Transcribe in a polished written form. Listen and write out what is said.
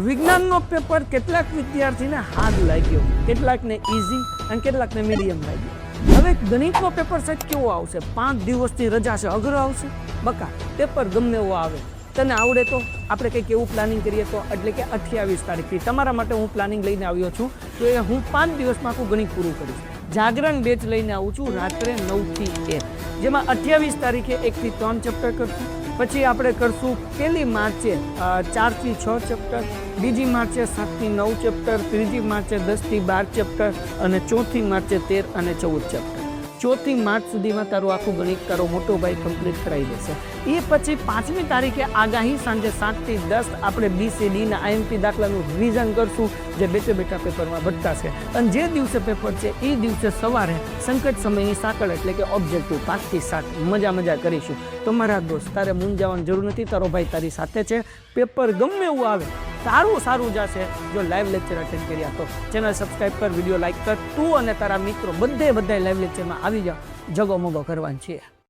વિજ્ઞાનનો પેપર કેટલાક વિદ્યાર્થીને હાર્ડ લાગ્યો, કેટલાકને ઇઝી અને કેટલાકને મીડિયમ લાગ્યો। હવે ગણિતનો પેપર સાહેબ કેવો આવશે? 5 દિવસની રજા છે, અઘરો આવશે? બકા, પેપર ગમે એવો આવે, તને આવડે તો આપણે કંઈક એવું પ્લાનિંગ કરીએ તો, એટલે કે 28 તારીખથી તમારા માટે હું પ્લાનિંગ લઈને આવ્યો છું। તો એ હું 5 દિવસમાં આખું ગણિત પૂરું કરીશ। જાગરણ બેચ લઈને આવું છું રાત્રે 9 થી 1, જેમાં 28 તારીખે 1 થી 3 ચેપ્ટર કરશું, પછી આપણે કરશું 1 માર્ચે 4 થી 6 ચેપ્ટર, 2 માર્ચે 7 થી 9 ચેપ્ટર, 3 માર્ચે 10 થી 12 ચેપ્ટર અને 4 માર્ચે 13 અને 14 ચેપ્ટર। 4 માર્ચ સુધીમાં તારું આખું ગણિત તારો મોટો ભાઈ કમ્પ્લીટ કરાવી દેશે। એ પછી 5મી તારીખે આગાહી સાંજે 7 થી 10 આપણે BCD ના IMP દાખલાનું રિવિઝન કરશું, જે બેઠા પેપરમાં બતાશે। અને જે દિવસે પેપર છે એ દિવસે સવારે સંકટ સમયની સાંકળ એટલે કે ઓબ્જેક્ટિવ 5 થી 7 મજા કરીશું। તો મારા દોસ્ત, તારે મૂંઝાવાની જરૂર નથી, તારો ભાઈ તારી સાથે છે। પેપર ગમે એવું આવે, સારું જશે જો લાઈવ લેક્ચર અટેન્ડ કર્યા તો। ચેનલ સબસ્ક્રાઈબ કર, વિડીયો લાઈક કર, તું અને તારા મિત્રો બધા લાઈવ લેક્ચરમાં આવી જાઓ, જગો મગો કરવાની છે।